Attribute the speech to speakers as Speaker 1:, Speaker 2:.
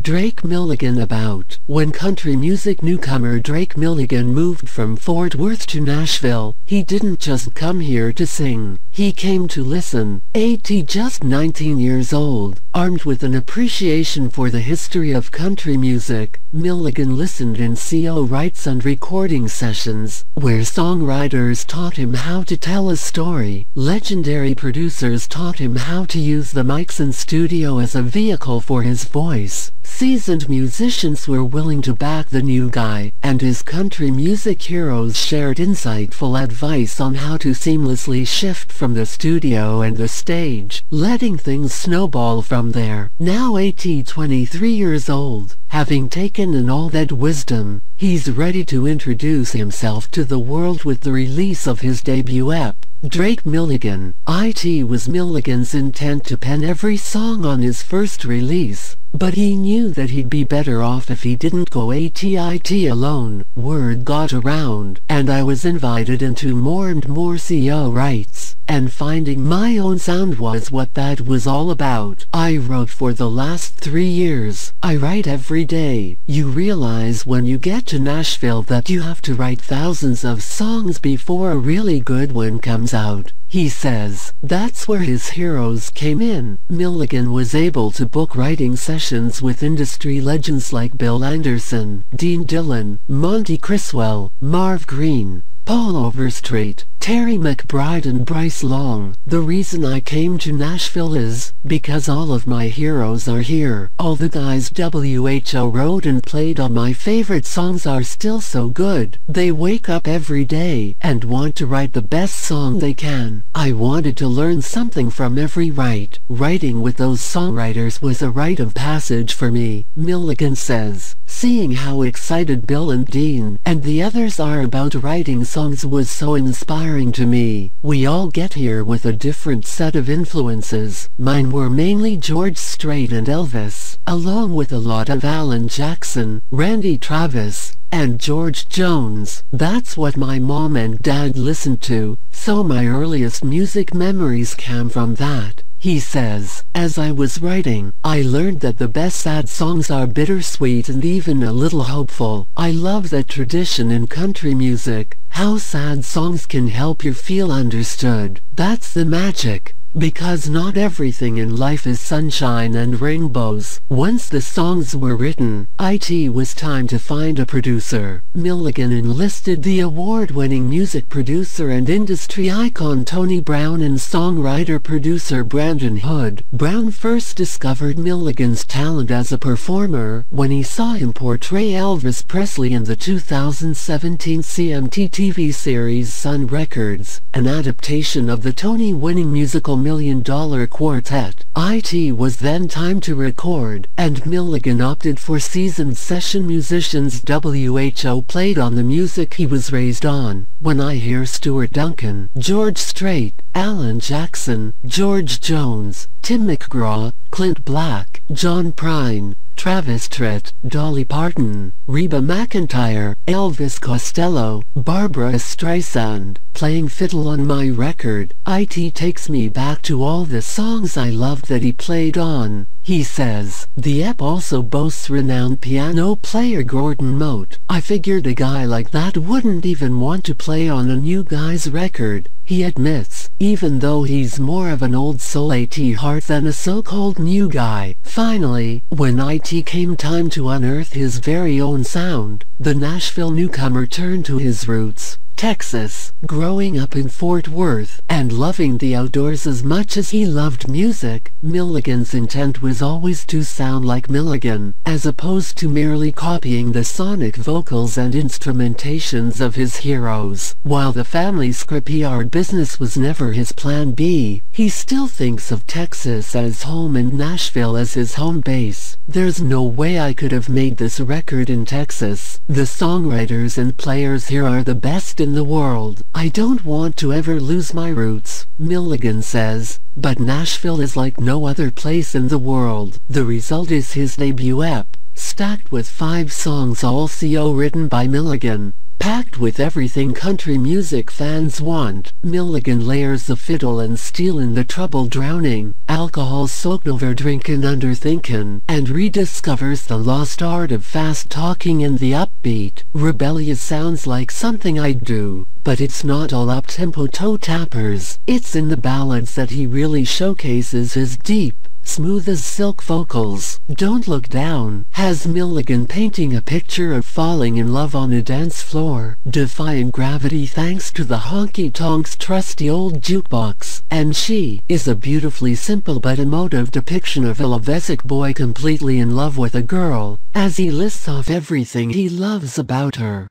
Speaker 1: Drake Milligan about. When country music newcomer Drake Milligan moved from Fort Worth to Nashville, he didn't just come here to sing. He came to listen. Just 19 years old, armed with an appreciation for the history of country music, Milligan listened in CO writes and recording sessions, where songwriters taught him how to tell a story. Legendary producers taught him how to use the mics in studio as a vehicle for his voice. Seasoned musicians were willing to back the new guy, and his country music heroes shared insightful advice on how to seamlessly shift from the studio and the stage, letting things snowball from there. Now 23 years old, having taken in all that wisdom, he's ready to introduce himself to the world with the release of his debut EP, Drake Milligan. It was Milligan's intent to pen every song on his first release, but he knew that he'd be better off if he didn't go it alone. Word got around, and I was invited into more and more CO writes, and finding my own sound was what that was all about. I wrote for the last 3 years. I write every day. You realize when you get to Nashville that you have to write thousands of songs before a really good one comes out. He says that's where his heroes came in. Milligan was able to book writing sessions with industry legends like Bill Anderson, Dean Dillon, Monty Criswell, Marv Green, Paul Overstreet, Terry McBride and Bryce Long. The reason I came to Nashville is because all of my heroes are here. All the guys WHO wrote and played on my favorite songs are still so good. They wake up every day and want to write the best song they can. I wanted to learn something from every write. Writing with those songwriters was a rite of passage for me, Milligan says. Seeing how excited Bill and Dean and the others are about writing songs was so inspiring to me. We all get here with a different set of influences. Mine were mainly George Strait and Elvis, along with a lot of Alan Jackson, Randy Travis, and George Jones. That's what my mom and dad listened to, so my earliest music memories came from that. He says, as I was writing, I learned that the best sad songs are bittersweet and even a little hopeful. I love that tradition in country music, how sad songs can help you feel understood. That's the magic. Because not everything in life is sunshine and rainbows. Once the songs were written, it was time to find a producer. Milligan enlisted the award-winning music producer and industry icon Tony Brown and songwriter-producer Brandon Hood. Brown first discovered Milligan's talent as a performer when he saw him portray Elvis Presley in the 2017 CMT TV series Sun Records, an adaptation of the Tony-winning musical $1 Million Quartet. It was then time to record, and Milligan opted for seasoned session musicians. WHO played on the music he was raised on. When I hear Stuart Duncan, George Strait, Alan Jackson, George Jones, Tim McGraw, Clint Black, John Prine, Travis Tritt, Dolly Parton, Reba McEntire, Elvis Costello, Barbra Streisand, playing fiddle on my record. It takes me back to all the songs I loved that he played on. He says, the EP also boasts renowned piano player Gordon Mote. I figured a guy like that wouldn't even want to play on a new guy's record. He admits, even though he's more of an old soul heart than a so-called new guy. Finally, when it came time to unearth his very own sound, the Nashville newcomer turned to his roots. Texas, growing up in Fort Worth, and loving the outdoors as much as he loved music, Milligan's intent was always to sound like Milligan, as opposed to merely copying the sonic vocals and instrumentations of his heroes. While the family's scrapyard business was never his plan B, he still thinks of Texas as home and Nashville as his home base. There's no way I could have made this record in Texas. The songwriters and players here are the best in the world. I don't want to ever lose my roots, Milligan says, but Nashville is like no other place in the world. The result is his debut EP, stacked with 5 songs all CO written by Milligan. packed with everything country music fans want. Milligan layers the fiddle and steel in the trouble drowning, alcohol soaked over drinkin' under thinkin', and rediscovers the lost art of fast talking and the upbeat, rebellious sounds like something I'd do. But it's not all up-tempo toe tappers. It's in the ballads that he really showcases his deep, smooth as silk vocals. Don't Look Down has Milligan painting a picture of falling in love on a dance floor, defying gravity thanks to the honky-tonk's trusty old jukebox. And She is a beautifully simple but emotive depiction of a Lovesic boy completely in love with a girl, as he lists off everything he loves about her.